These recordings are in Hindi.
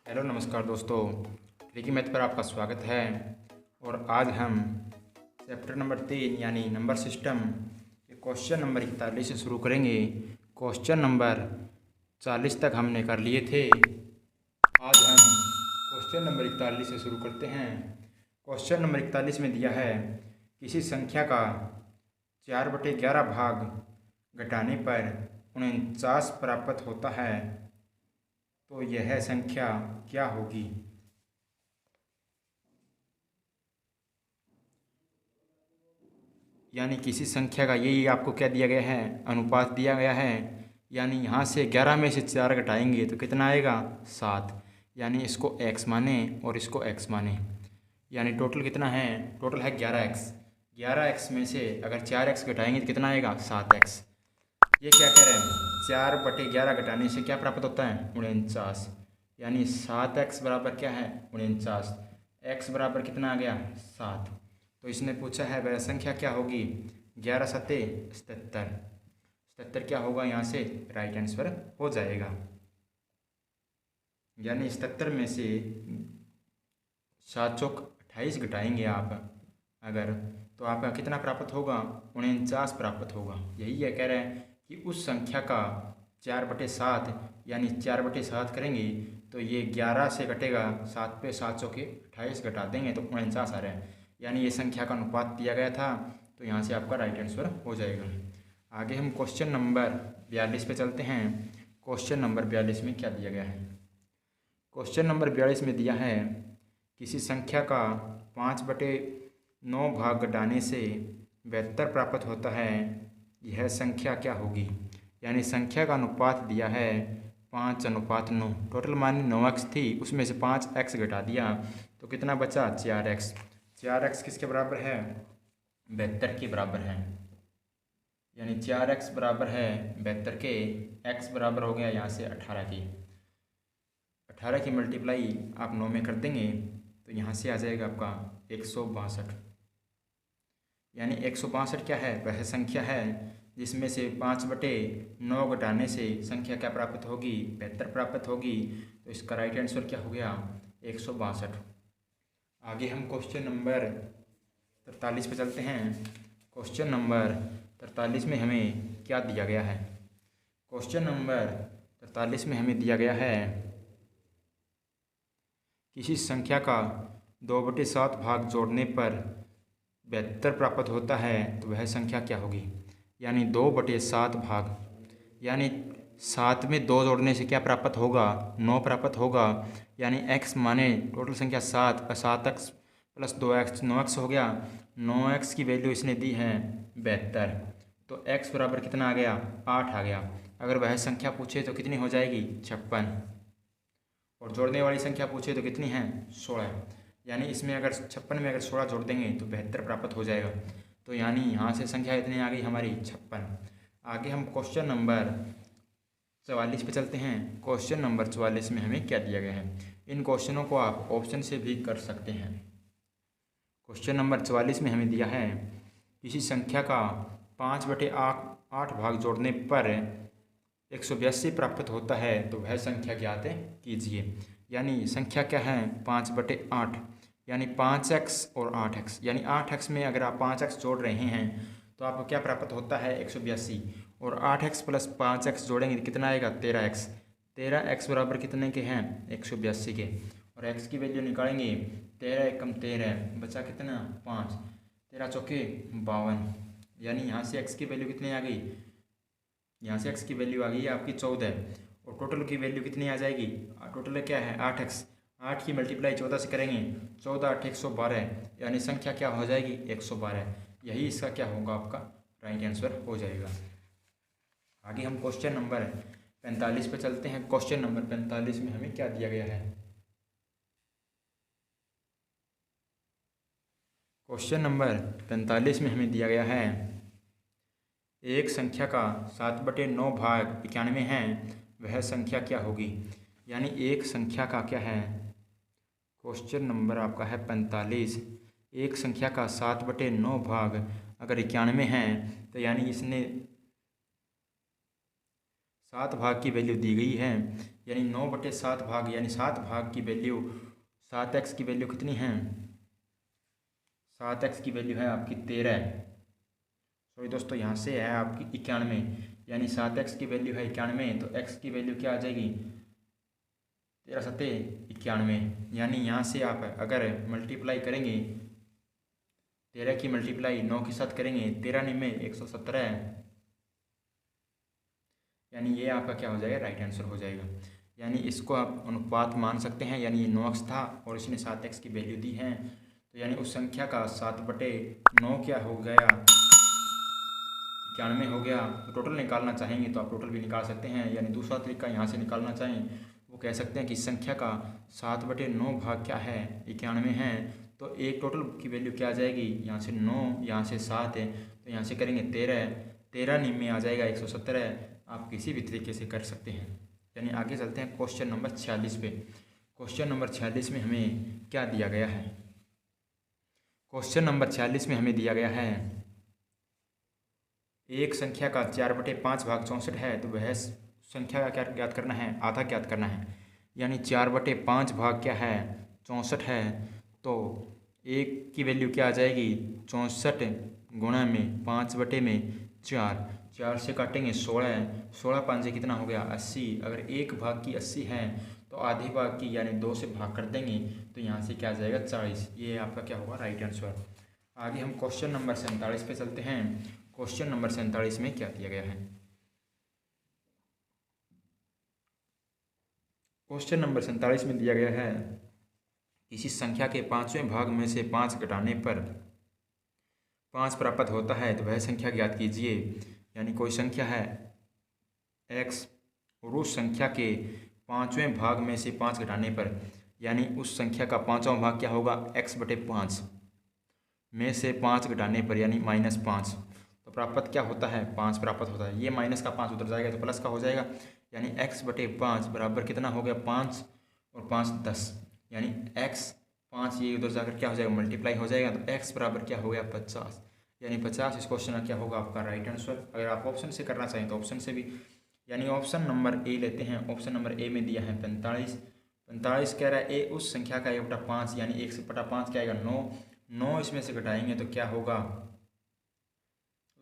हेलो नमस्कार दोस्तों, ट्रिकी मैथ पर आपका स्वागत है। और आज हम चैप्टर नंबर 3 यानी नंबर सिस्टम के क्वेश्चन नंबर 41 से शुरू करेंगे। क्वेश्चन नंबर 40 तक हमने कर लिए थे। आज हम क्वेश्चन नंबर 41 से शुरू करते हैं। क्वेश्चन नंबर 41 में दिया है किसी संख्या का 4/11 भाग घटाने पर 49 प्राप्त होता है, तो यह संख्या क्या होगी। यानी किसी संख्या का यही आपको क्या दिया गया है, अनुपात दिया गया है। यानी यहाँ से 11 में से 4 घटाएंगे तो कितना आएगा, 7। यानी इसको x माने और इसको x माने। यानी टोटल कितना है, टोटल है 11x। 11x में से अगर 4x घटाएंगे तो कितना आएगा, 7x। ये क्या कह रहे हैं, 4/11 घटाने से क्या प्राप्त होता है, 49। यानी 7x बराबर क्या है, 49। x बराबर कितना आ गया, 7। तो इसने पूछा है वह संख्या क्या होगी, 11 सत्ते 77। 77 क्या होगा, यहाँ से राइट आंसर हो जाएगा। यानी 77 में से 7 चौक 28 घटाएंगे आप अगर, तो आपका कितना प्राप्त होगा, 49 प्राप्त होगा। यही है कह रहे हैं कि उस संख्या का 4/7 यानी 4/7 करेंगे तो ये 11 से घटेगा, 7 पे 7 चौके 28 घटा देंगे तो 49 आ रहा है। यानी ये संख्या का अनुपात दिया गया था, तो यहाँ से आपका राइट आंसर हो जाएगा। आगे हम क्वेश्चन नंबर 42 पे चलते हैं। क्वेश्चन नंबर 42 में क्या दिया गया है। क्वेश्चन नंबर 42 में दिया है किसी संख्या का 5/9 भाग घटाने से 72 प्राप्त होता है, यह संख्या क्या होगी। यानी संख्या का अनुपात दिया है 5:9। टोटल मानी 9x थी, उसमें से 5x घटा दिया तो कितना बचा, 4x। 4x किसके बराबर है, 72 के बराबर है। यानी 4x बराबर है 72 के, x बराबर हो गया यहाँ से 18 की। 18 की मल्टीप्लाई आप 9 में कर देंगे तो यहाँ से आ जाएगा आपका 162। यानी 162 क्या है, वह संख्या है जिसमें से 5/9 घटाने से संख्या क्या प्राप्त होगी, 72 प्राप्त होगी। तो इसका राइट आंसर क्या हो गया, 162। आगे हम क्वेश्चन नंबर 43 पे चलते हैं। क्वेश्चन नंबर 43 में हमें क्या दिया गया है। क्वेश्चन नंबर 43 में हमें दिया गया है किसी संख्या का 2/7 भाग जोड़ने पर 72 प्राप्त होता है, तो वह संख्या क्या होगी। यानी 2/7 भाग, यानी 7 में 2 जोड़ने से क्या प्राप्त होगा, 9 प्राप्त होगा। यानी x माने टोटल संख्या 7x प्लस 2x 9x हो गया। 9x की वैल्यू इसने दी है 72, तो x बराबर कितना आ गया, 8 आ गया। अगर वह संख्या पूछे तो कितनी हो जाएगी, 56। और जोड़ने वाली संख्या पूछे तो कितनी है, 16। यानी इसमें अगर 56 में अगर 16 जोड़ देंगे तो 72 प्राप्त हो जाएगा। तो यानी यहाँ से संख्या इतनी आ गई हमारी 56। आगे हम क्वेश्चन नंबर 44 पे चलते हैं। क्वेश्चन नंबर 44 में हमें क्या दिया गया है। इन क्वेश्चनों को आप ऑप्शन से भी कर सकते हैं। क्वेश्चन नंबर 44 में हमें दिया है किसी संख्या का 5/8 भाग जोड़ने पर 182 प्राप्त होता है, तो वह संख्या ज्ञात कीजिए। यानी संख्या क्या है, 5/8 यानी 5x और 8x। यानी 8x में अगर आप 5x जोड़ रहे हैं तो आपको क्या प्राप्त होता है, 182। और 8x प्लस 5x जोड़ेंगे तो कितना आएगा, 13x। 13x बराबर कितने के हैं, 182 के। और x की वैल्यू निकालेंगे, 13 एकम 13 बचा कितना, 5। 13 चौके 52। यानी यहाँ से x की वैल्यू कितनी आ गई, यहाँ से x की वैल्यू आ गई है आपकी 14। और टोटल की वैल्यू कितनी आ जाएगी, टोटल क्या है 8x। 8 की मल्टीप्लाई 14 से करेंगे, 14 8 112। यानी संख्या क्या हो जाएगी, 112। यही इसका क्या होगा, आपका राइट आंसर हो जाएगा। आगे हम क्वेश्चन नंबर 45 पे चलते हैं। क्वेश्चन नंबर 45 में हमें क्या दिया गया है। क्वेश्चन नंबर 45 में हमें दिया गया है एक संख्या का 7/9 भाग 91 है, वह संख्या क्या होगी। यानी एक संख्या का क्या है, क्वेश्चन नंबर आपका है 45। एक संख्या का 7/9 भाग अगर 91 है, तो यानी इसने 7 भाग की वैल्यू दी गई है। यानी 9/7 भाग, यानी 7 भाग की वैल्यू 7x की वैल्यू कितनी है? 7x की वैल्यू है आपकी 13। सॉरी दोस्तों, यहाँ से है आपकी 91, यानी 7x की वैल्यू है 91, तो x की वैल्यू क्या आ जाएगी? 13×7 = 91। यानी यहाँ से आप अगर मल्टीप्लाई करेंगे, 13 की मल्टीप्लाई 9 के साथ करेंगे, 13×9 = 117, यानी ये आपका क्या हो जाएगा? राइट आंसर हो जाएगा। यानी इसको आप अनुपात मान सकते हैं, यानी ये 9x था और इसने 7x की वैल्यू दी है, तो यानी उस संख्या का 7/9 क्या हो गया? 91 हो गया। तो टोटल निकालना चाहेंगे तो आप टोटल भी निकाल सकते हैं, यानी दूसरा तरीका यहाँ से निकालना चाहें वो कह सकते हैं कि संख्या का 7/9 भाग क्या है? 91 है, तो एक टोटल की वैल्यू क्या आ जाएगी? यहाँ से 9, यहाँ से 7 है, तो यहाँ से करेंगे 13, 13×9 आ जाएगा 117। आप किसी भी तरीके से कर सकते हैं। यानी आगे चलते हैं क्वेश्चन नंबर 46 पे। क्वेश्चन नंबर 46 में हमें क्या दिया गया है? क्वेश्चन नंबर 46 में हमें दिया गया है एक संख्या का 4/5 भाग 64 है, तो वह संख्या का क्या ज्ञात करना है? आधा ज्ञात करना है। यानी 4/5 भाग क्या है? 64 है, तो एक की वैल्यू क्या आ जाएगी? 64 गुणा में 5/4, 4 से काटेंगे 16, 16×5 कितना हो गया? 80। अगर एक भाग की 80 है तो आधी भाग की यानी 2 से भाग कर देंगे, तो यहाँ से क्या आ जाएगा? 40। ये आपका क्या होगा? Right answer. आगे हम क्वेश्चन नंबर 47 पे चलते हैं। क्वेश्चन नंबर 47 में क्या दिया गया है? क्वेश्चन नंबर 47 में दिया गया है किसी संख्या के 5वें भाग में से 5 घटाने पर 5 प्राप्त होता है, तो वह संख्या ज्ञात कीजिए। यानी कोई संख्या है x और उस संख्या के 5वें भाग में से 5 घटाने पर, यानी उस संख्या का 5वां भाग क्या होगा? x/5 में से 5 घटाने पर, यानी -5, तो प्राप्त क्या होता है? 5 प्राप्त होता है। ये माइनस का 5 उधर जाएगा तो प्लस का हो जाएगा, यानी x/5 बराबर कितना हो गया? 5 और 5 10, यानी x 5 ये उधर जाकर क्या हो जाएगा? मल्टीप्लाई हो जाएगा, तो x बराबर क्या हो गया? 50, यानी 50 इस क्वेश्चन का क्या होगा? आपका राइट आंसर। अगर आप ऑप्शन से करना चाहें तो ऑप्शन से भी, यानी ऑप्शन नंबर ए लेते हैं। ऑप्शन नंबर ए में दिया है 45 कह रहा है ए उस संख्या का 1/5, यानी 1/5 क्या आएगा? 9 इसमें से घटाएंगे तो क्या होगा?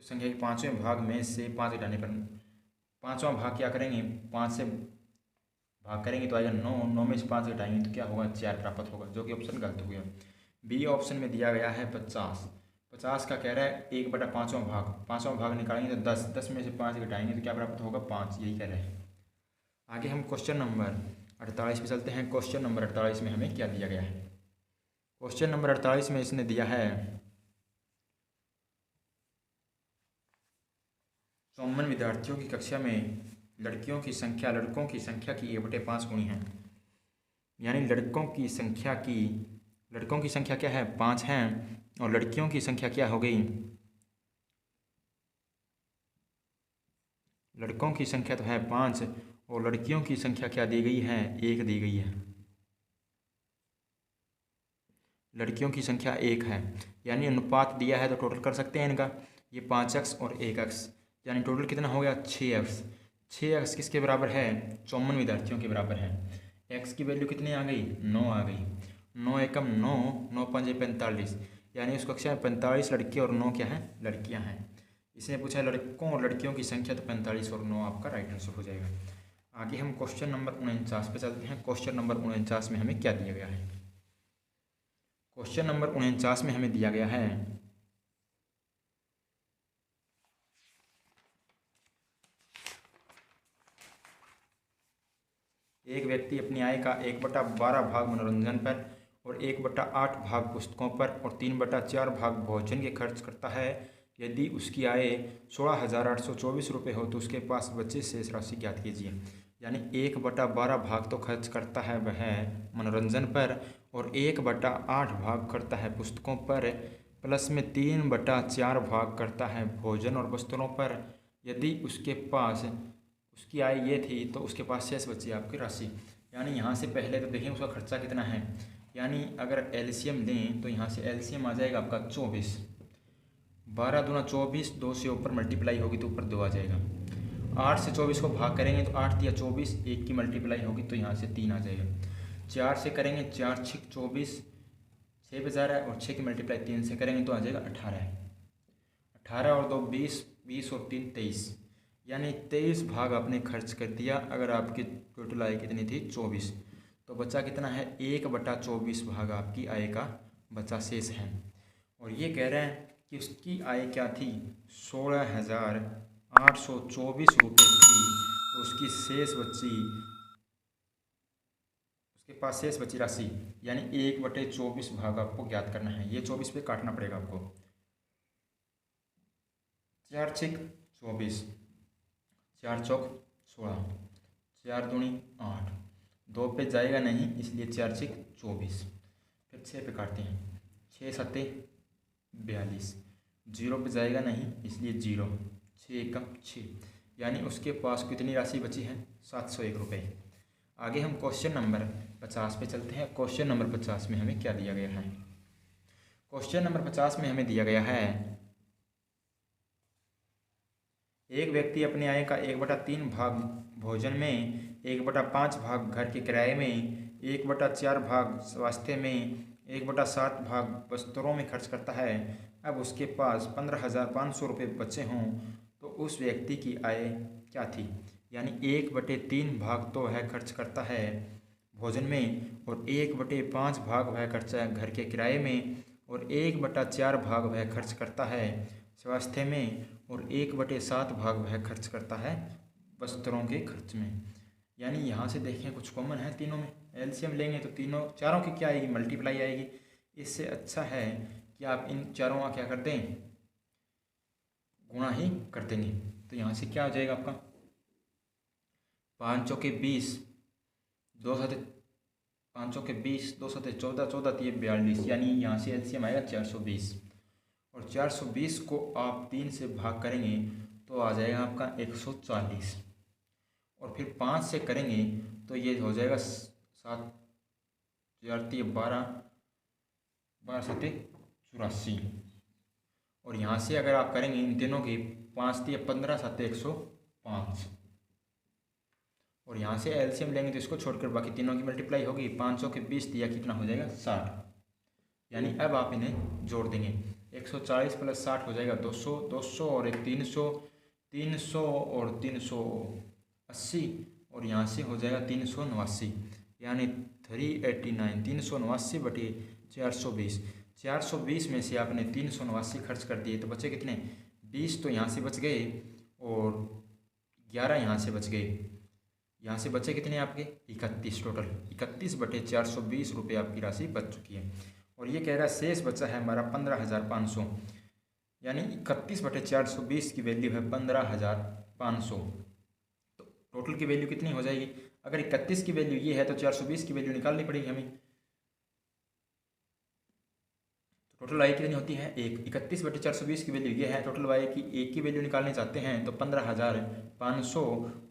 उस संख्या के 5वें भाग में से 5 घटाने पर 5वां भाग क्या करेंगे? 5 से भाग करेंगे तो आएगा 9 में से 5 घटाएंगे तो क्या होगा? 4 प्राप्त होगा, जो कि ऑप्शन गलत हो गया। बी ऑप्शन में दिया गया है 50 का कह रहा है 1/5वां भाग, 5वां भाग निकालेंगे तो 10 में से 5 घटाएंगे तो क्या प्राप्त होगा? 5, यही कह रहे हैं। आगे हम क्वेश्चन नंबर 48 पे चलते हैं। क्वेश्चन नंबर 48 में हमें क्या दिया गया है? क्वेश्चन नंबर 48 में इसने दिया है 54 विद्यार्थियों की कक्षा में लड़कियों की संख्या लड़कों की संख्या की 1/5 गुनी है। यानी लड़कों की संख्या क्या है? 5 है, और लड़कियों की संख्या क्या हो गई? लड़कों की संख्या तो है 5 और लड़कियों की संख्या क्या दी गई है? 1 दी गई है। लड़कियों की संख्या 1 है, यानी अनुपात दिया है तो टोटल कर सकते हैं इनका। ये 5x और 1x, यानी टोटल कितना हो गया? 6x। 6x किसके बराबर है? 54 विद्यार्थियों के बराबर है। x की वैल्यू कितनी आ गई? 9 आ गई। 9 एकम 9, 9×5 = 45, यानी उस कक्षा में 45 लड़के और 9 क्या हैं? लड़कियां हैं। इसने पूछा है लड़कों और लड़कियों की संख्या, तो 45 और 9 आपका राइट आंसर हो जाएगा। आगे हम क्वेश्चन नंबर 49 पे चलते हैं। क्वेश्चन नंबर 49 में हमें क्या दिया गया है? क्वेश्चन नंबर 49 में हमें दिया गया है एक व्यक्ति अपनी आय का 1/12 भाग मनोरंजन पर और 1/8 भाग पुस्तकों पर और 3/4 भाग भोजन के खर्च करता है। यदि उसकी आय 16,824 रुपये हो तो उसके पास बचे शेष राशि ज्ञात कीजिए। यानी 1/12 भाग तो खर्च करता है वह मनोरंजन पर और 1/8 भाग करता है पुस्तकों पर, प्लस में 3/4 भाग करता है भोजन और वस्त्रों पर। यदि उसके पास उसकी आय ये थी तो उसके पास शेष बची आपकी राशि। यानी यहाँ से पहले तो देखें उसका खर्चा कितना है। यानी अगर एलसीएम लें तो यहाँ से एलसीएम आ जाएगा आपका 24, 12 दूना 24, 2 से ऊपर मल्टीप्लाई होगी तो ऊपर 2 आ जाएगा। 8 से 24 को भाग करेंगे तो 8 या 24, 1 की मल्टीप्लाई होगी तो यहाँ से 3 आ जाएगा। 4 से करेंगे 4 6 24, 6 पे जा रहा है, और 6 की मल्टीप्लाई 3 से करेंगे तो आ जाएगा 18 है। 18 और 2 20, 20 और 3 23, यानी 23 भाग आपने खर्च कर दिया। अगर आपकी टोटल आय कितनी थी 24, तो बचा कितना है 1/24 भाग आपकी आय का बचा शेष है। और ये कह रहे हैं कि उसकी आय क्या थी 16,824 रुपये थी, तो उसकी शेष बची, उसके पास शेष बची राशि यानी 1/24 भाग आपको ज्ञात करना है। ये 24 पे काटना पड़ेगा आपको। 4 6 24, 4 चौक 16, 4 दूनी 8, 2 पे जाएगा नहीं इसलिए 4 6 24, फिर 6 पे काटते हैं, 6 7 42, 0 पे जाएगा नहीं इसलिए 0, 6 1 6, यानी उसके पास कितनी राशि बची है 701 रुपये। आगे हम क्वेश्चन नंबर 50 पे चलते हैं। क्वेश्चन नंबर 50 में हमें क्या दिया गया है? क्वेश्चन नंबर 50 में हमें दिया गया है, एक व्यक्ति अपने आय का 1/3 भाग भोजन में, 1/5 भाग घर के किराए में, 1/4 भाग स्वास्थ्य में, 1/7 भाग वस्त्रों में खर्च करता है। अब उसके पास 15,500 रुपये बचे हों तो उस व्यक्ति की आय क्या थी? यानी 1/3 भाग तो वह खर्च करता है भोजन में, और 1/5 भाग वह खर्चा है घर के किराए में, और 1/4 भाग वह खर्च करता है स्वास्थ्य में, और 1/7 भाग वह खर्च करता है वस्त्रों के खर्च में। यानी यहाँ से देखें कुछ कॉमन है तीनों में, एलसीएम लेंगे तो तीनों चारों की क्या आएगी मल्टीप्लाई आएगी। इससे अच्छा है कि आप इन चारों का क्या कर दें गुणा ही कर देंगे। तो यहाँ से क्या हो जाएगा आपका 5 चौके 20, 2 7 5 चौके 20, 2 7 14, 14 3 42, यानी यहाँ से एलसीएम आएगा 420, और 420 को आप 3 से भाग करेंगे तो आ जाएगा आपका 140, और फिर 5 से करेंगे तो ये हो जाएगा 7 12 12 7 84, और यहाँ से अगर आप करेंगे इन तीनों की 5 15 7 105, और यहाँ से एलसीएम लेंगे तो इसको छोड़कर बाकी तीनों की मल्टीप्लाई होगी। 5 के 20 दिया कितना हो जाएगा 60, यानी अब आप इन्हें जोड़ देंगे 140 + 60 हो जाएगा 200, 200 और एक 300, 300 और 380, और यहाँ से हो जाएगा 389, यानी 389, 389 बटे 420। 420 में से आपने 389 खर्च कर दिए तो बचे कितने 20 तो यहाँ से बच गए, और 11 यहाँ से बच गए। यहाँ से बचे कितने आपके 31, टोटल 31/420 रुपये आपकी राशि बच चुकी है। और ये कह रहा है शेष बचा है हमारा 15,500, यानी 31/420 की वैल्यू है 15,500। तो टोटल की वैल्यू कितनी हो जाएगी? अगर 31 की वैल्यू ये है तो 420 की वैल्यू निकालनी पड़ेगी हमें। टोटल आय कितनी होती है 1, 31/420 की वैल्यू ये है। टोटल आय की 1 की वैल्यू निकालने चाहते हैं तो 15,500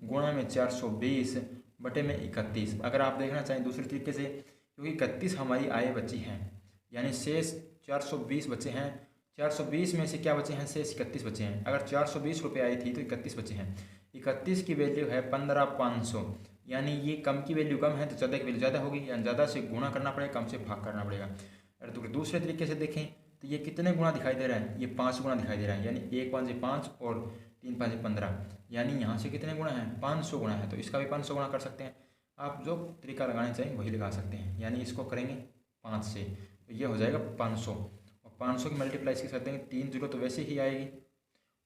गुणा में 420 बटे में 31। अगर आप देखना चाहें दूसरे तरीके से, क्योंकि 31 हमारी आय बची है, यानी शेष 420 बचे हैं। 420 में से क्या बचे हैं शेष 31 बचे हैं। अगर 420 रुपये आई थी तो 31 बचे हैं। 31 की वैल्यू है 15,500, यानी ये कम की वैल्यू कम है तो ज़्यादा की वैल्यू ज़्यादा होगी, यानी ज़्यादा से गुणा करना पड़ेगा, कम से भाग करना पड़ेगा। अगर तो दूसरे तरीके से देखें तो ये कितने गुणा दिखाई दे रहा है, ये 5 गुणा दिखाई दे रहा है, यानी 1 5 5 और 3 5 15, यानी यहाँ से कितने गुणा है 500 गुणा है। तो इसका भी 500 गुणा कर सकते हैं। आप जो तरीका लगाना चाहिए वही लगा सकते हैं, यानी इसको करेंगे 5 से तो ये हो जाएगा 500, और 500 की मल्टीप्लाई इसके साथ देंगे 3 0 तो वैसे ही आएगी,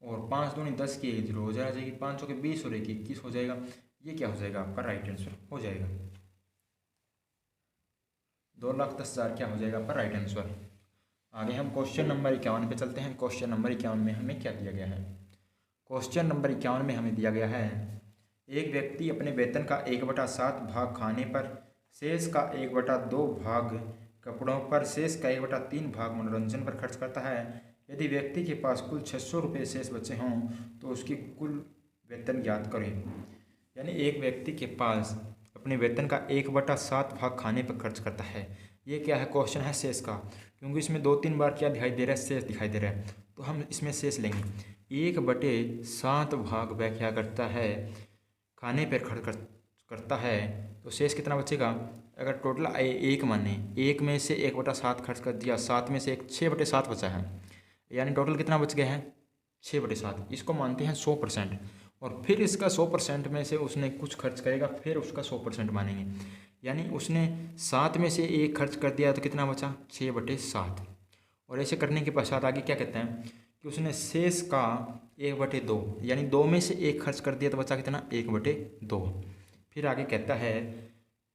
और 5 दूनी 10 की 0 हो जाएगी, 500 के 20 और 1 21 हो जाएगा। ये क्या हो जाएगा आपका राइट आंसर हो जाएगा 2,10,000 क्या हो जाएगा आपका राइट आंसर। आगे हम क्वेश्चन नंबर 51 पे चलते हैं। क्वेश्चन नंबर 51 में हमें क्या दिया गया है? क्वेश्चन नंबर 51 में हमें दिया गया है, एक व्यक्ति अपने वेतन का 1/7 भाग खाने पर, शेष का 1/2 भाग कपड़ों पर, शेष का 1/3 भाग मनोरंजन पर खर्च करता है। यदि व्यक्ति के पास कुल 600 रुपये शेष बचे हों तो उसकी कुल वेतन ज्ञात करें। यानी एक व्यक्ति के पास अपने वेतन का 1/7 भाग खाने पर खर्च करता है। ये क्या है क्वेश्चन है शेष का, क्योंकि इसमें 2-3 बार क्या दिखाई दे रहा है शेष दिखाई दे रहा है, तो हम इसमें शेष लेंगे। 1/7 भाग वह क्या करता है, खाने पर खर्च करता है, तो शेष कितना बचेगा। अगर टोटल आय 1 माने, 1 में से 1/7 खर्च कर दिया, 7 में से 6/7 बचा है, यानी टोटल कितना बच गया है 6/7। इसको मानते हैं 100%। और फिर इसका 100% में से उसने कुछ खर्च करेगा, फिर उसका 100% मानेंगे। यानी उसने 7 में से 1 खर्च कर दिया तो कितना बचा 6/7। और ऐसे करने के पश्चात आगे क्या कहते हैं कि उसने शेष का 1/2, यानी 2 में से 1 खर्च कर दिया तो बचा कितना 1/2। फिर आगे कहता है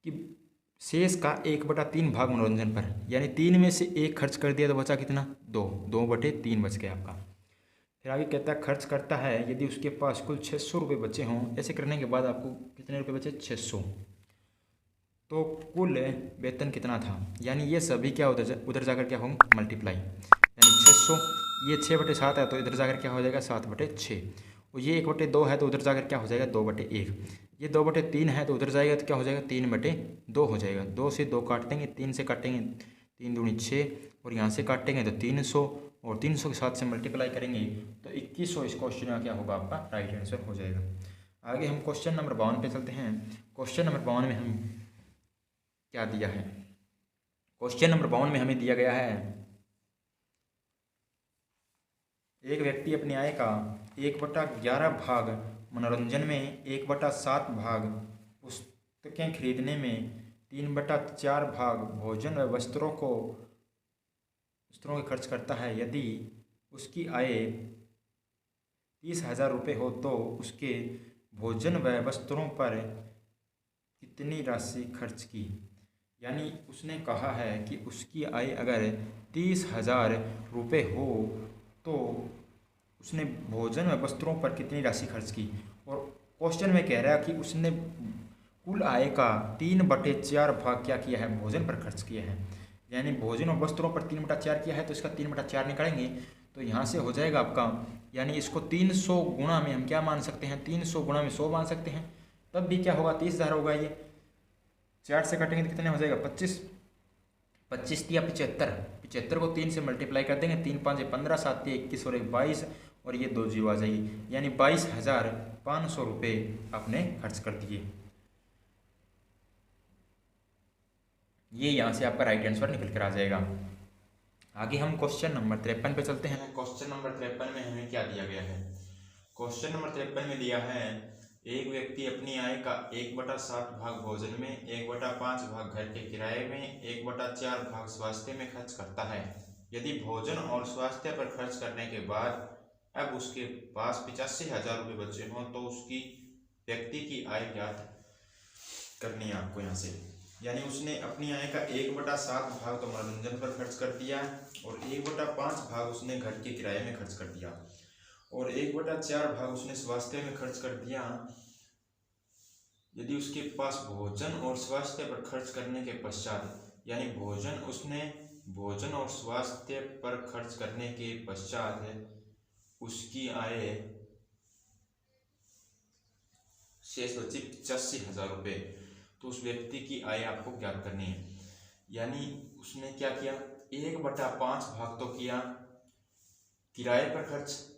कि शेष का 1/3 भाग मनोरंजन पर, यानी 3 में से 1 खर्च कर दिया तो बचा कितना 2/3 बच गया आपका। फिर आगे कहता है खर्च करता है यदि उसके पास कुल 600 रुपये बचे हों। ऐसे करने के बाद आपको कितने रुपये बचे 600, तो कुल वेतन कितना था, यानी ये सभी क्या उधर जाकर क्या होंगे मल्टीप्लाई, यानी 600, ये 6/7 है तो इधर जाकर क्या हो जाएगा 7/6, और ये 1/2 है तो उधर जाकर क्या हो जाएगा 2/1, ये 2/3 है तो उधर जाएगा तो क्या हो जाएगा 3/2 हो जाएगा। 2 से 2 काट देंगे, 3 से काटेंगे 3 दूनी 6, और यहाँ से काटेंगे तो 300, और 300 के 7 से मल्टीप्लाई करेंगे तो 2100 इस क्वेश्चन का क्या होगा आपका राइट आंसर हो जाएगा। आगे हम क्वेश्चन नंबर 52 पे चलते हैं। क्वेश्चन नंबर 52 में हम क्या दिया है, क्वेश्चन नंबर 52 में हमें दिया गया है एक व्यक्ति अपनी आय का 1/11 भाग मनोरंजन में, 1/7 भाग पुस्तकें खरीदने में, 3/4 भाग भोजन व वस्त्रों के खर्च करता है। यदि उसकी आय 30,000 रुपये हो तो उसके भोजन व वस्त्रों पर कितनी राशि खर्च की। यानी उसने कहा है कि उसकी आय अगर 30,000 रुपये हो तो उसने भोजन व वस्त्रों पर कितनी राशि खर्च की। और क्वेश्चन में कह रहा है कि उसने कुल आय का 3/4 भाग क्या किया है भोजन पर खर्च किया है। यानी भोजन और वस्त्रों पर 3/4 किया है तो इसका 3/4 निकालेंगे तो यहाँ से हो जाएगा आपका, यानी इसको 300 गुणा में हम क्या मान सकते हैं 300 गुणा में 100 मान सकते हैं, तब भी क्या होगा 30,000 होगा। ये 4 से काटेंगे तो कितने हो जाएगा 25, 25 या 75, 75 को 3 से मल्टीप्लाई कर देंगे, 3 5 15, 7 21 और 22, और ये 2 जीरो आ जाएगी, यानी 22,500 रुपये आपने खर्च कर दिए। ये यहाँ से आपका राइट आंसर निकल कर आ जाएगा। आगे हम क्वेश्चन नंबर 53 पे चलते हैं। क्वेश्चन नंबर 53 में हमें क्या दिया गया है, क्वेश्चन नंबर 53 में दिया है एक व्यक्ति अपनी आय का 1/7 भाग भोजन में, 1/5 भाग घर के किराए में, 1/4 भाग स्वास्थ्य में खर्च करता है। यदि भोजन और स्वास्थ्य पर खर्च करने के बाद अब उसके पास 85,000 रुपये बचे हों तो उसकी व्यक्ति की आय ज्ञात करनी है आपको यहाँ से। यानी उसने अपनी आय का 1/7 भाग तो मनोरंजन पर खर्च कर दिया, और 1/5 भाग उसने घर के किराए में खर्च कर दिया, और 1/4 भाग उसने स्वास्थ्य में खर्च कर दिया। यदि उसके पास भोजन और स्वास्थ्य पर खर्च करने के पश्चात, यानी भोजन और स्वास्थ्य पर खर्च करने के पश्चात उसकी आय शेष बची 85,000 रुपये, तो उस व्यक्ति की आय आपको ज्ञात करनी है। यानी उसने क्या किया 1/5 भाग तो किया किराए पर खर्च,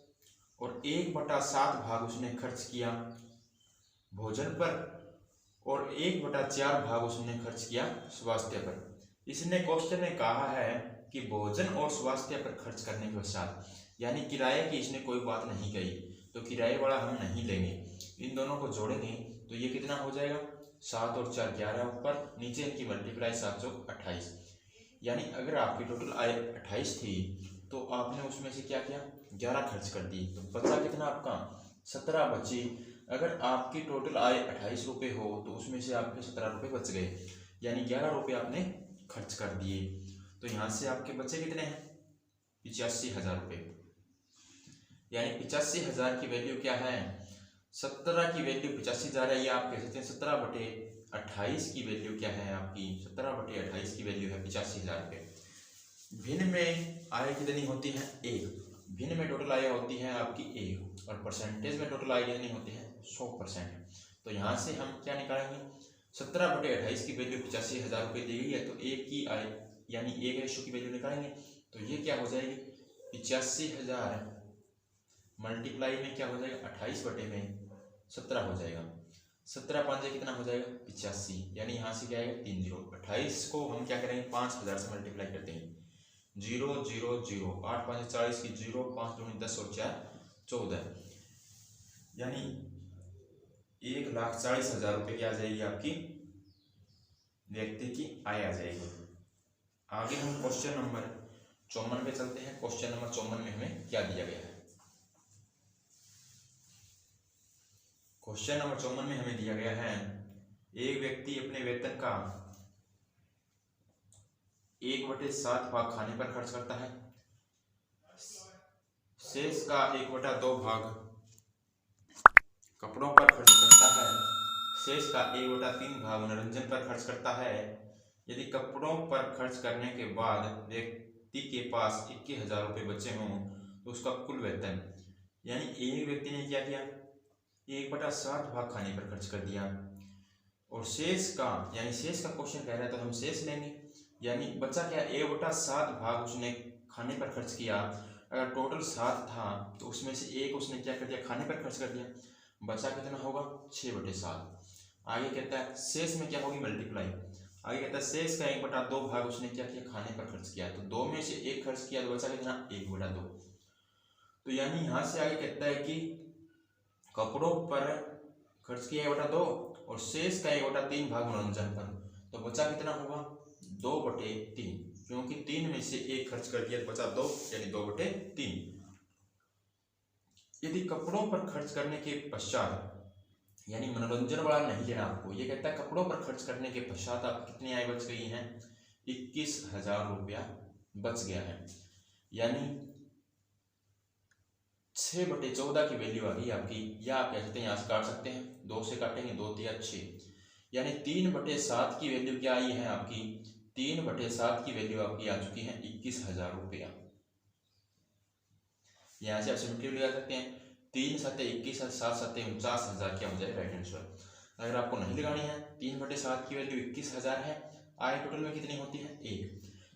और 1/7 भाग उसने खर्च किया भोजन पर, और 1/4 भाग उसने खर्च किया स्वास्थ्य पर। इसने क्वेश्चन में कहा है कि भोजन और स्वास्थ्य पर खर्च करने के पश्चात, यानी किराए की इसने कोई बात नहीं कही तो किराए वाला हम नहीं लेंगे, इन दोनों को जोड़ेंगे तो ये कितना हो जाएगा 7 और 4 11, ऊपर नीचे इनकी मल्टीप्लाई 7 चौक 28। यानी अगर आपकी टोटल आय 28 थी तो आपने उसमें से क्या किया 11 खर्च कर दी, तो बचा कितना आपका 17 बची। अगर आपकी टोटल आय 28 रुपये हो तो उसमें से आपके 17 रुपये बच गए, यानी 11 रुपये आपने खर्च कर दिए। तो यहाँ से आपके बचे कितने हैं 85,000 रुपये। यानी 85,000 की वैल्यू क्या है 17 की वैल्यू 85,000 है, ये आप कह सकते हैं 17/28 की वैल्यू क्या है आपकी 17/28 की वैल्यू है 85,000 रुपये। भिन्न में आय कितनी होती है 1, भिन्न में टोटल आय होती है आपकी 1, और परसेंटेज में टोटल आय कितनी होती है 100%। तो यहाँ से हम क्या निकालेंगे 17/28 की वैल्यू 85,000 रुपये दी गई है, तो 1 की आय यानी 1 रेशो की वैल्यू निकालेंगे तो ये क्या हो जाएगी 85,000 मल्टीप्लाई में क्या हो जाएगा 28/17 हो जाएगा। 17 5 कितना हो जाएगा 85, यानी यहाँ से क्या आएगा 3 जीरो। 28 को हम क्या करेंगे 5000 से मल्टीप्लाई करते हैं, 0 0 0, 8 5 40 की 0, 5 दूनी 10 और 4 14, यानी 1,40,000 रुपये की आ जाएगी आपकी व्यक्ति की आय आ जाएगी। आगे हम क्वेश्चन नंबर 54 पे चलते हैं। क्वेश्चन नंबर 54 में हमें क्या दिया गया है। क्वेश्चन नंबर 54 में हमें दिया गया है, एक व्यक्ति अपने वेतन का 1/7 भाग खाने पर खर्च करता है, शेष का 1/2 भाग कपड़ों पर खर्च करता है, शेष का 1/3 भाग मनोरंजन पर खर्च करता है। यदि कपड़ों पर खर्च करने के बाद व्यक्ति के पास 21,000 रुपये बचे हों तो उसका कुल वेतन, यानी एक व्यक्ति ने क्या किया 1/7 भाग खाने पर खर्च कर दिया, और शेष का, यानी शेष का क्वेश्चन कह रहा है तो हम शेष लेंगे, यानी बचा क्या 1/7 भाग उसने खाने पर खर्च किया। अगर टोटल 7 था तो उसमें से एक उसने क्या कर दिया खाने पर खर्च कर दिया, बचा कितना होगा 6/7। आगे कहता है शेष में क्या होगी मल्टीप्लाई, आगे कहता है शेष का 1/2 भाग उसने क्या किया खाने पर खर्च किया, तो 2 में से 1 खर्च किया तो बचा कितना 1/2। तो यानी यहाँ से आगे कहता है कि कपड़ों पर खर्च किया 1/2 और शेष का 1/3 भाग मनोरंजन पर, तो बचा कितना होगा 2/3, क्योंकि 3 में से 1 खर्च कर दिया तो बचा 2, यानी 2/3। यदि कपड़ों पर खर्च करने के पश्चात, यानी मनोरंजन वाला नहीं लेना आपको, ये कहता है कपड़ों पर खर्च करने के पश्चात आप कितनी आय बच गई है 21,000 रुपया बच गया है, यानी 6/14 की वैल्यू आ गई आपकी, या आप कह सकते हैं यहाँ से काट सकते हैं, 2 से काटेंगे 2 3 6, यानी 3/7 की वैल्यू क्या आई है आपकी, 3/7 की वैल्यू आपकी आ चुकी है 21,000 रुपया। यहाँ से आप सिंपली लगा सकते हैं 3 7 21, 7 7 49,000 क्या हो जाए राइट आंसर। अगर आपको नहीं लगानी है 3/7 की वैल्यू 21,000 है, आय टोटल में कितनी होती है 1,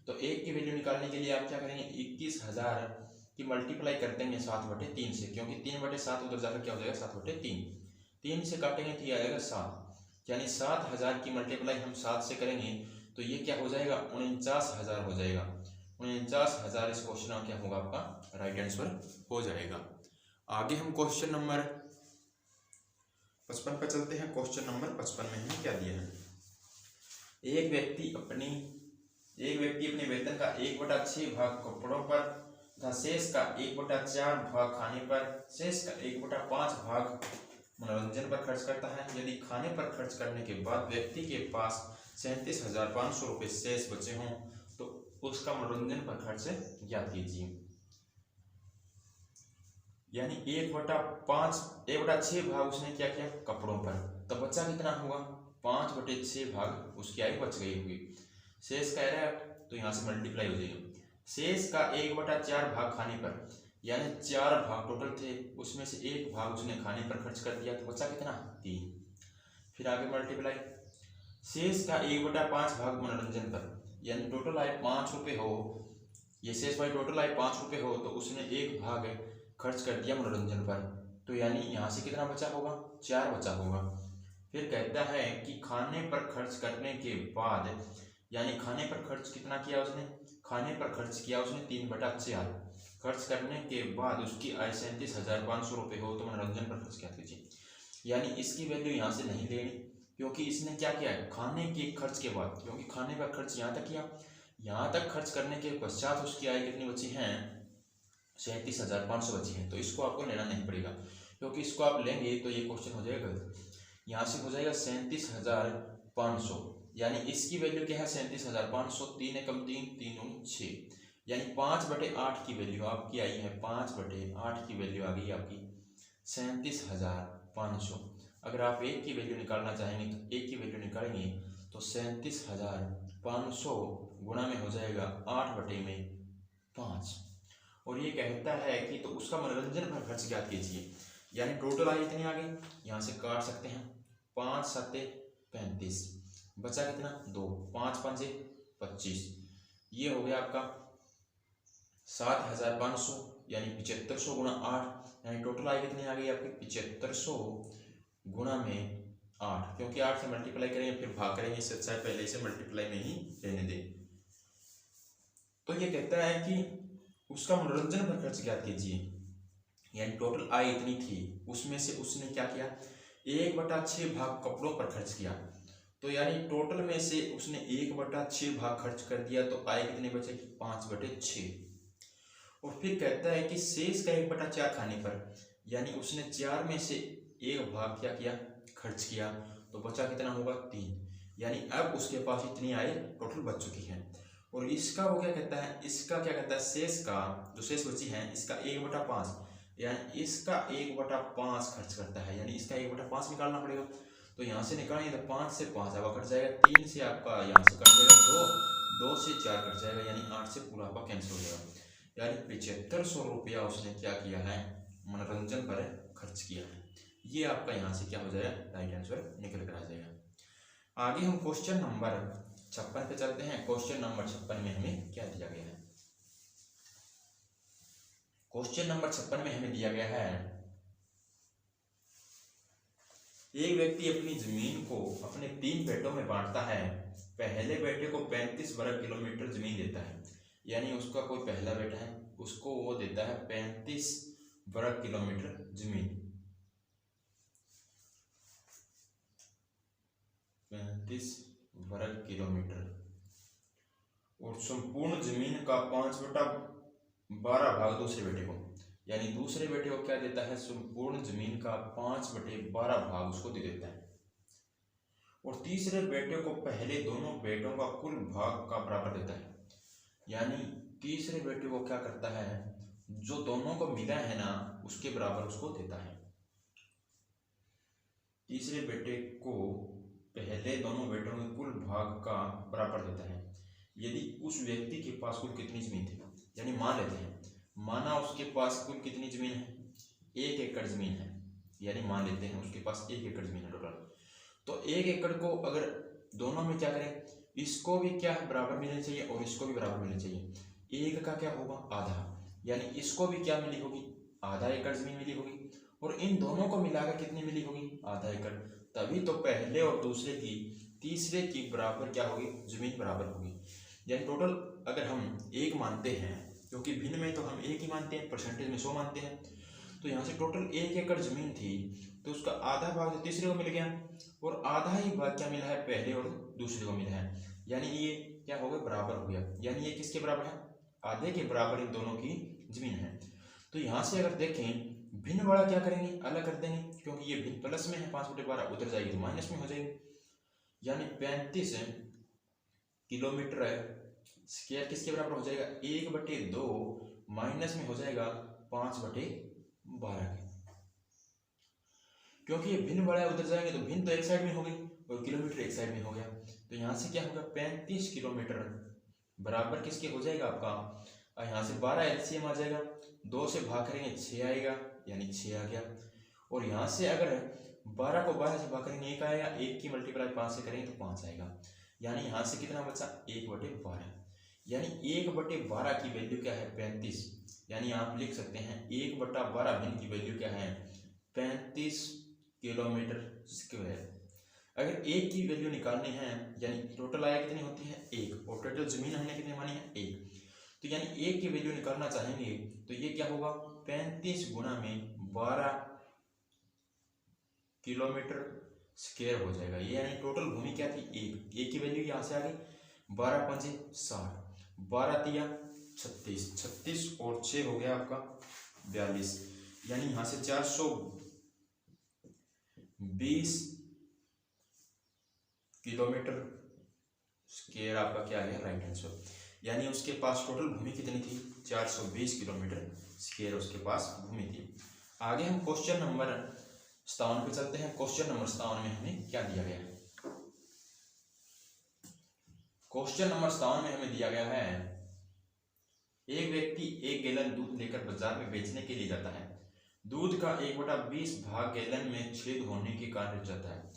तो 1 की वैल्यू निकालने के लिए आप क्या करेंगे 21,000 की मल्टीप्लाई कर देंगे 7/3 से, क्योंकि 3/7 उधर जाकर क्या हो जाएगा 7/3, 3 से काटेंगे तो ये आ जाएगा 7, यानी 7,000 की मल्टीप्लाई हम 7 से करेंगे तो ये क्या हो जाएगा 49,000 हो जाएगा। 49,000 इस क्वेश्चन में क्या होगा आपका राइट आंसर हो जाएगा। आगे हम क्वेश्चन नंबर 55 पर चलते हैं। क्वेश्चन नंबर 55 में हमें क्या दिया है, एक व्यक्ति अपने वेतन का 1/6 भाग कपड़ों पर तथा शेष का 1/4 भाग खाने पर, शेष का 1/5 भाग मनोरंजन पर खर्च करता है। यदि खाने पर खर्च करने के बाद व्यक्ति के पास 37,500 रुपये शेष बचे हों तो उसका मनोरंजन पर खर्च ज्ञात कीजिए। यानी 1/6 भाग उसने क्या किया कपड़ों पर, तो बचा कितना होगा 5/6 भाग उसकी आय बच गई होगी। शेष कह रहा है तो यहाँ से मल्टीप्लाई हो जाएगी, शेष का 1/4 भाग खाने पर, यानी 4 भाग टोटल थे उसमें से 1 भाग उसने खाने पर खर्च कर दिया तो बचा कितना 3, फिर आगे मल्टीप्लाई, शेष का 1/5 भाग मनोरंजन पर, यानी टोटल आय 5 रुपये हो, ये शेष भाई टोटल आय 5 रुपये हो तो उसने 1 भाग खर्च कर दिया मनोरंजन पर, तो यानी यहाँ से कितना बचा होगा 4 बचा होगा। फिर कहता है कि खाने पर खर्च करने के बाद, यानी खाने पर खर्च कितना किया उसने, खाने पर खर्च किया उसने 3/4, खर्च करने के बाद उसकी आय 37,500 रुपये हो तो मनोरंजन पर खर्च क्या कीजिए। यानी इसकी वैल्यू यहाँ से नहीं लेनी, क्योंकि इसने क्या किया है खाने के खर्च के बाद, क्योंकि खाने का खर्च यहाँ तक किया, यहाँ तक खर्च करने के पश्चात उसकी आय कितनी बची हैं 37,500 बची है, तो इसको आपको लेना नहीं पड़ेगा, क्योंकि इसको आप लेंगे तो ये क्वेश्चन हो जाएगा गलत। यहाँ से हो जाएगा 37,500, यानी इसकी वैल्यू क्या है 37,500, 3 एकम 3 3 दूनी 6, यानी 5/8 की वैल्यू आपकी आई है, 5/8 की वैल्यु आ गई आपकी 37,500। अगर आप 1 की वैल्यू निकालना चाहेंगे तो 1 की वैल्यू निकालेंगे तो 37,500 गुणा में हो जाएगा 8/5, और ये कहता है कि तो उसका मनोरंजन पर खर्च ज्ञात कीजिए। यानी टोटल आय इतनी आ गई, यहाँ से काट सकते हैं 5 7 35, बचा कितना 2, 5 5 25, ये हो गया आपका 7500 यानी 7500 गुणा 8, यानी टोटल आय कितनी आ गई आपकी 7500 गुणा में 8, क्योंकि 8 से मल्टीप्लाई करेंगे फिर भाग करेंगे, इससे अच्छा है पहले से मल्टीप्लाई में ही रहने दें। तो ये कहता है कि उसका मनोरंजन पर खर्च ज्ञात कीजिए, यानी टोटल आय इतनी थी, उसमें से उसने क्या किया 1/6 भाग कपड़ों पर खर्च किया। तो यानी टोटल में से उसने 1/6 भाग खर्च कर दिया, तो आय कितनी बचेगी 5/6। और फिर कहता है कि शेष का 1/4 खाने पर, यानी उसने 4 में से 1 भाग क्या किया खर्च किया, तो बचा कितना होगा 3, यानी अब उसके पास इतनी आय टोटल बच चुकी है। और इसका वो क्या कहता है, इसका क्या कहता है शेष का जो शेष बची है इसका 1/5, यानी इसका 1/5 खर्च करता है, यानी इसका 1/5 निकालना पड़ेगा। तो यहाँ से निकालेंगे तो 5 से 5 आपका कट जाएगा, 3 से आपका यहाँ से कट जाएगा 2, 2 से 4 कट जाएगा, यानी 8 से पूरा आपका कैंसिल हो जाएगा। यानी 7500 रुपया उसने क्या किया है मनोरंजन पर खर्च किया है। ये आपका यहाँ से क्या हो जाएगा राइट आंसर निकल कर आ जाएगा। आगे हम क्वेश्चन नंबर 56 पे चलते हैं। क्वेश्चन नंबर 56 में हमें क्या दिया गया है। क्वेश्चन नंबर 56 में हमें दिया गया है, एक व्यक्ति अपनी जमीन को अपने 3 बेटों में बांटता है। पहले बेटे को 35 वर्ग किलोमीटर जमीन देता है, यानी उसका कोई पहला बेटा है, उसको वो देता है 35 वर्ग किलोमीटर जमीन, 35 वर्ग किलोमीटर, और संपूर्ण जमीन का 5/12 भाग दूसरे बेटे को, यानी दूसरे बेटे को क्या देता है संपूर्ण जमीन का 5/12 भाग उसको दे देता है। और तीसरे बेटे को पहले दोनों बेटों का कुल भाग का बराबर देता है, यानी तीसरे बेटे को क्या करता है जो दोनों को मिला है ना उसके बराबर उसको देता है। तीसरे बेटे को पहले दोनों बेटों के कुल भाग का बराबर देता है, यदि उस व्यक्ति के पास कुल कितनी जमीन थी, यानी मान लेते हैं माना उसके पास कुल कितनी जमीन है 1 एकड़ जमीन है, यानी मान लेते हैं उसके पास 1 एकड़ जमीन है टोटल। तो 1 एकड़ को अगर दोनों में क्या करें, इसको भी क्या बराबर मिलनी चाहिए और इसको भी बराबर मिलनी चाहिए। एक का क्या होगा आधा, यानी इसको भी क्या मिली होगी आधा एकड़ जमीन मिली होगी, और इन दोनों को मिलाकर कितनी मिली होगी आधा एकड़, तभी तो पहले और दूसरे की तीसरे की बराबर क्या होगी जमीन बराबर होगी। यानी टोटल अगर हम 1 मानते हैं, क्योंकि भिन्न में तो हम 1 ही मानते हैं, परसेंटेज में 100 मानते हैं, तो यहाँ से टोटल 1 एकड़ जमीन थी तो उसका आधा भाग तो तीसरे को मिल गया, और आधा ही भाग क्या मिला है पहले और दूसरे को मिला है, यानी ये क्या हो गया बराबर हो गया, यानी ये किसके बराबर है आधे के बराबर इन दोनों की जमीन है। तो यहाँ से अगर देखें भिन्न वाला क्या करेंगे अलग कर देंगे, क्योंकि ये भिन्न प्लस में है 5/12 उधर जाएगी तो माइनस में हो जाएगी, यानी 35 किलोमीटर स्क्वायर किसके बराबर हो जाएगा 1/2 माइनस में हो जाएगा 5/12 के, क्योंकि ये भिन्न बड़ा है उधर जाएंगे तो भिन्न तो एक साइड में हो गई और किलोमीटर एक साइड में हो गया। तो यहाँ से क्या होगा 35 किलोमीटर बराबर किसके हो जाएगा आपका, यहाँ से 12 एलसीएम आ जाएगा, 2 से भाग करेंगे 6 आएगा, यानी 6 आ गया। और यहाँ से अगर 12 को 12 से भाग करेंगे 1 आएगा, 1 की मल्टीप्लाई 5 से करेंगे तो 5 आएगा, यानी यहाँ से कितना बचा 1/12, यानी 1/12 की वैल्यू क्या है 35, यानी आप लिख सकते हैं 1/12 भिन्न की वैल्यू क्या है 35 किलोमीटर स्क्वायर। अगर 1 की वैल्यू निकालनी है यानी टोटल आय कितनी होती है 1, और टोटल जमीन हमने कितनी मानी है 1, तो यानी 1 की वैल्यू निकालना चाहेंगे तो ये क्या होगा 35 गुणा में 12 किलोमीटर स्क्वायर हो जाएगा, ये यानी टोटल भूमि क्या थी 1 की वैल्यू यहाँ से आ गई 12 × 5 = 60, 12 × 36, 36 और 6 हो गया आपका 42, यानी यहाँ से 420 किलोमीटर स्क्वायर आपका क्या है राइट आंसर, यानी उसके पास टोटल भूमि कितनी थी 420 किलोमीटर स्क्वायर उसके पास भूमि थी। आगे हम क्वेश्चन नंबर 57 पे चलते हैं। क्वेश्चन नंबर 57 में हमें क्या दिया गया है, क्वेश्चन नंबर 57 में हमें दिया गया है एक व्यक्ति 1 गैलन दूध लेकर बाजार में बेचने के लिए जाता है, दूध का 1/20 भाग गैलन में छेद होने के कारण रह जाता है,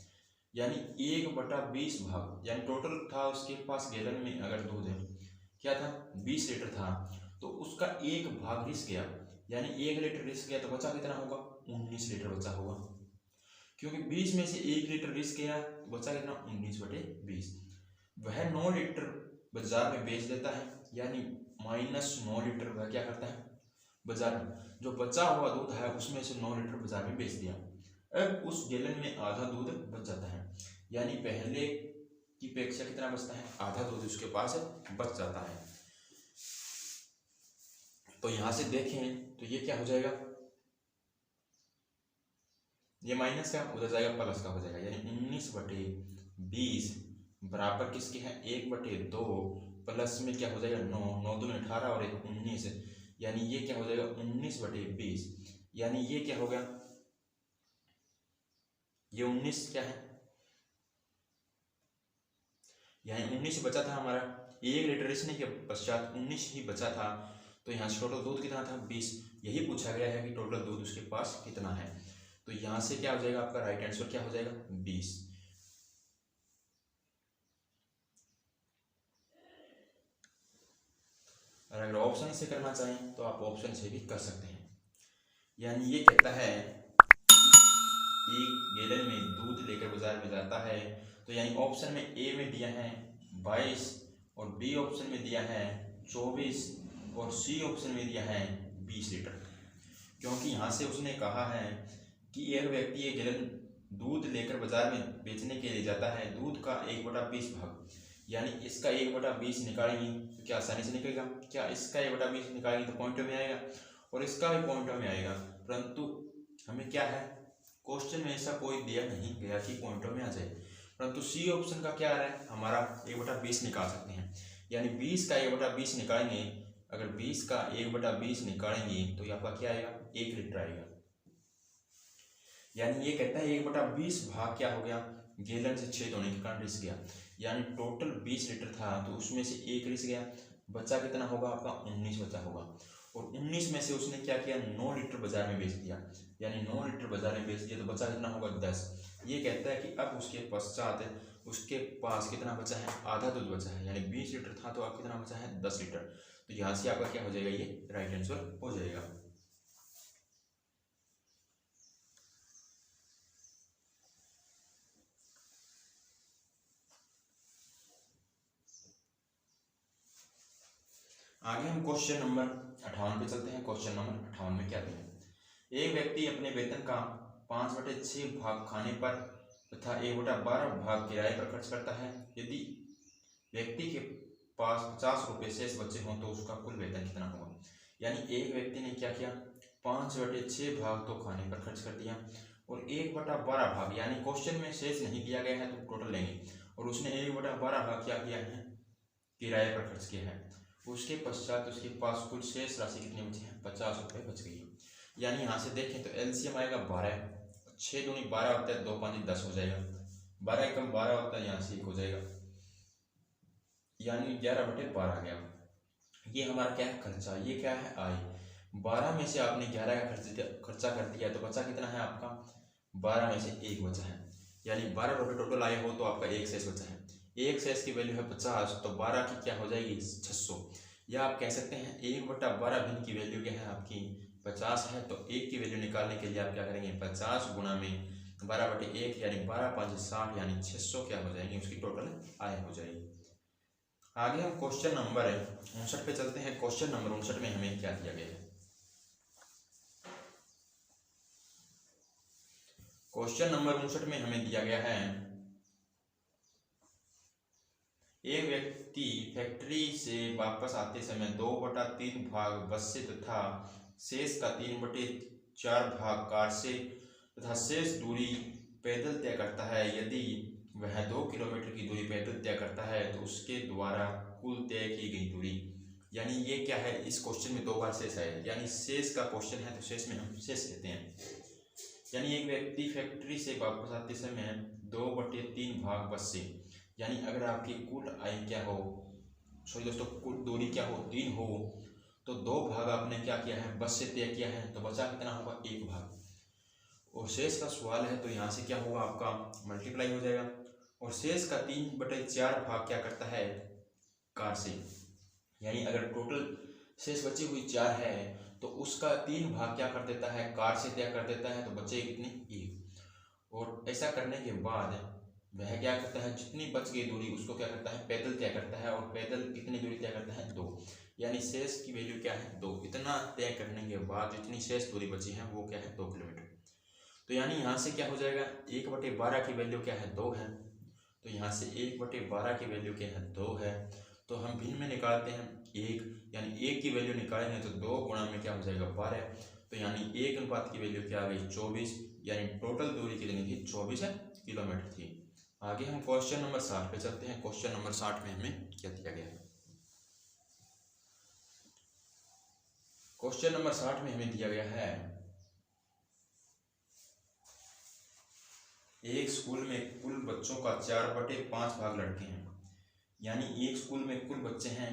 यानी 1/20 भाग, यानी टोटल था उसके पास गैलन में अगर दूध है क्या था 20 लीटर था, तो उसका 1 भाग रिस गया, यानी 1 लीटर रिस गया, तो बचा कितना होगा? 19 लीटर बचा होगा, क्योंकि 20 में से 1 लीटर रिस गया तो बचा कितना? 19/20। वह 9 लीटर बाजार में बेच देता है, यानी -9 लीटर वह क्या करता है? बाजार में जो बचा हुआ दूध है उसमें से 9 लीटर बाजार में बेच दिया। अब उस गैलन में आधा दूध बच जाता है, यानी पहले की अपेक्षा कितना बचता है? आधा दूध उसके पास बच जाता है। तो यहां से देखें तो ये क्या हो जाएगा? ये माइनस का उधर जाएगा, प्लस का हो जाएगा, यानी 19/20 बराबर किसके है? 1/2 प्लस में क्या हो जाएगा? 9, 9 दूनी 18 और 1 19, यानी ये क्या हो जाएगा? 19/20, यानी ये क्या हो गया? ये 19 क्या है? यानी 19 बचा था हमारा, 1 लीटर रिसने के पश्चात 19 ही बचा था, तो यहाँ से टोटल दूध कितना था? 20। यही पूछा गया है कि टोटल दूध उसके पास कितना है, तो यहाँ से क्या हो जाएगा? आपका राइट आंसर क्या हो जाएगा? 20। और अगर ऑप्शन से करना चाहें तो आप ऑप्शन से भी कर सकते हैं। यानी ये कहता है एक गैलन में दूध लेकर बाजार में जाता है, तो यानी ऑप्शन में ए में दिया है 22 और बी ऑप्शन में दिया है 24 और सी ऑप्शन में दिया है 20 लीटर, क्योंकि यहाँ से उसने कहा है कि एक व्यक्ति एक गैलन दूध लेकर बाजार में बेचने के लिए जाता है, दूध का 1/20 भाग, यानी इसका 1/20 निकालेंगे तो क्या आसानी से निकलेगा? क्या इसका 1/20 निकालेंगे तो पॉइंटों में आएगा और इसका भी पॉइंटों में आएगा, परंतु हमें क्या है? क्वेश्चन में ऐसा कोई दिया नहीं गया कि पॉइंटों में आ जाए, परंतु सी ऑप्शन का क्या आ रहा है? हमारा 1/20 निकाल सकते हैं, यानी 20 का 1/20 निकालेंगे। अगर 20 का 1/20 निकालेंगे तो ये आपका क्या आएगा? 1 लीटर आएगा। यानी ये कहता है 1/20 भाग क्या हो गया? गैलन से छेद होने के कारण रिस गया, यानी टोटल 20 लीटर था तो उसमें से 1 रिस गया, बचा कितना होगा? आपका 19 बचा होगा, और 19 में से उसने क्या किया? 9 लीटर बाजार में बेच दिया, यानी 9 लीटर बाजार में बेच दिया तो बचा कितना होगा? 10। ये कहता है कि अब उसके पश्चात उसके पास कितना बचा है? आधा दूध बचा है, यानी 20 लीटर था तो अब कितना बचा है? 10 लीटर। तो यहाँ से आपका क्या हो जाएगा? ये राइट आंसर हो जाएगा। आगे हम क्वेश्चन नंबर 58 पे चलते हैं। क्वेश्चन नंबर 58 में क्या दिया है? एक व्यक्ति अपने वेतन का 5/6 भाग खाने पर तथा 1/12 भाग किराए पर खर्च करता है। यदि व्यक्ति के पास 50 रुपये शेष बचे हों तो उसका कुल वेतन कितना होगा? यानी एक व्यक्ति ने क्या किया? 5/6 भाग तो खाने पर खर्च कर दिया और 1/12 भाग, यानी क्वेश्चन में शेष नहीं दिया गया है तो टोटल लेंगे, और उसने 1/12 भाग क्या किया है? किराए पर खर्च किया है। उसके पश्चात उसके पास कुल शेष राशि कितनी बची है? 50 रुपये बच गई है। यानी यहाँ से देखें तो एलसीएम आएगा 12, 6 दूनी 12 होता है, 2 5 10 हो जाएगा, 12 एकम 12 होता है, यहाँ से 1 हो जाएगा, यानी 11/12 आ गया। ये हमारा क्या है? खर्चा। ये क्या है? आय। 12 में से आपने 11 का खर्चा कर दिया तो बचा कितना है आपका? 12 में से 1 बचा है, यानी 12 रुपये टोटल आए हो तो आपका 1 शेष बचा है। 1 शेष की वैल्यू है 50, तो 12 की क्या हो जाएगी? 600, या आप कह सकते हैं 1/12 भिन्न की वैल्यू क्या है आपकी? 50 है, तो 1 की वैल्यू निकालने के लिए आप क्या करेंगे? 50 गुणा में 12/1, यानी 12 5 60, यानी 600 क्या हो जाएंगे? उसकी टोटल आय हो जाएगी। आगे हम क्वेश्चन नंबर 59 पे चलते हैं। क्वेश्चन नंबर 59 में हमें क्या दिया गया है? क्वेश्चन नंबर 59 में हमें दिया गया है एक व्यक्ति फैक्ट्री से वापस आते समय 2/3 भाग बस से तथा शेष का 3/4 भाग कार से तथा शेष दूरी पैदल तय करता है। यदि वह 2 किलोमीटर की दूरी पैदल तय करता है तो उसके द्वारा कुल तय की गई दूरी, यानी ये क्या है? इस क्वेश्चन में 2 बार शेष है, यानी शेष का क्वेश्चन है तो शेष में हम शेष लेते हैं। यानी एक व्यक्ति फैक्ट्री से वापस आते समय 2/3 भाग बस से, यानी अगर आपकी कुल आय क्या हो, सॉरी दोस्तों, कुल दूरी क्या हो? 3 हो, तो 2 भाग आपने क्या किया है? बस से तय किया है, तो बचा कितना होगा? 1 भाग। और शेष का सवाल है तो यहाँ से क्या होगा? आपका मल्टीप्लाई हो जाएगा, और शेष का 3/4 भाग क्या करता है? कार से, यानी अगर टोटल शेष बची हुई 4 है तो उसका 3 भाग क्या कर देता है, कार से तय कर देता है, तो बचेगी कितनी, 1। और ऐसा करने के बाद वह क्या करता है, जितनी बच गई दूरी उसको क्या करता है, पैदल तय करता है, और पैदल कितनी दूरी तय करता है, 2। यानी शेष की वैल्यू क्या है, 2। इतना तय करने के बाद जितनी शेष दूरी बची है वो क्या है, 2 किलोमीटर। तो यानी यहाँ से क्या हो जाएगा, 1/12 की वैल्यू क्या है, 2 है। तो यहाँ से 1/12 की वैल्यू क्या है, 2 है। तो हम भिन्न में निकालते हैं 1, यानी 1 की वैल्यू निकालेंगे तो 2 गुणा में क्या हो जाएगा, 12। तो यानी 1 अनुपात की वैल्यू क्या आ गई, 24। यानी टोटल दूरी कितनी थी, 24 किलोमीटर थी। आगे हम क्वेश्चन नंबर 60 पे चलते हैं। क्वेश्चन नंबर 60 में हमें क्या दिया गया है। क्वेश्चन नंबर 60 में हमें दिया गया है, एक स्कूल में कुल बच्चों का 4/5 भाग लड़के हैं। यानी एक स्कूल में कुल बच्चे हैं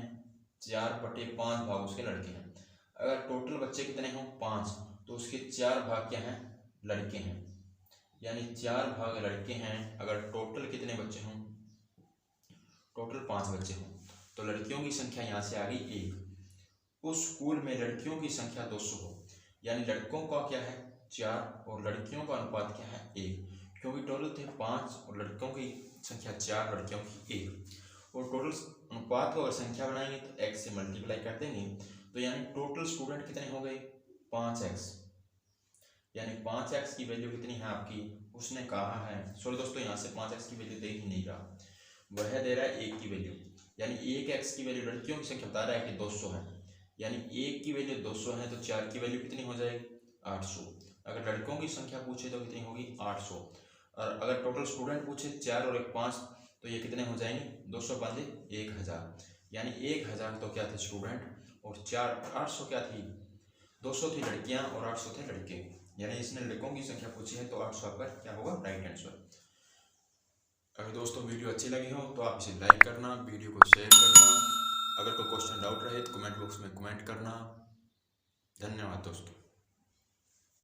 4/5 भाग उसके लड़के हैं। अगर टोटल बच्चे कितने हों, 5, तो उसके 4 भाग क्या हैं, लड़के हैं। यानी 4 भाग लड़के हैं। अगर टोटल कितने बच्चे हों, टोटल 5 बच्चे हों, तो लड़कियों की संख्या यहाँ से आ गई 1। उस स्कूल में लड़कियों की संख्या 200 हो। यानी लड़कों का क्या है, 4, और लड़कियों का अनुपात क्या है, 1। क्योंकि टोटल थे 5 और लड़कों की संख्या 4, लड़कियों की 1। और टोटल अनुपात को अगर संख्या बनाएंगे तो x से मल्टीप्लाई कर देंगे। तो यानी टोटल स्टूडेंट कितने हो गए, 5x। यानी 5x की वैल्यू कितनी है आपकी, उसने कहा है, सॉरी दोस्तों, यहाँ से 5x की वैल्यू दे ही नहीं रहा, वह दे रहा है 1 की वैल्यू। यानी 1x की वैल्यू, लड़कियों की संख्या बता रहा है कि 200 है। यानी 1 की वैल्यू 200 है तो 4 की वैल्यू कितनी हो जाएगी, 800। अगर लड़कों की संख्या पूछे तो कितनी होगी, 800। और अगर टोटल स्टूडेंट पूछे 4 और 1 5, तो ये कितने हो जाएंगे, 200 बंदे 1000। यानी 1000 तो क्या थे, स्टूडेंट, और 4 800 क्या थी, 200 थी लड़कियां और 800 थे लड़के। यानी इसने लड़कों की संख्या पूछी है तो 800 पर क्या होगा, राइट आंसर। अगर दोस्तों वीडियो अच्छी लगी हो तो आप इसे लाइक करना, वीडियो को शेयर करना। अगर कोई क्वेश्चन डाउट रहे तो कमेंट बॉक्स में कमेंट करना। धन्यवाद दोस्तों।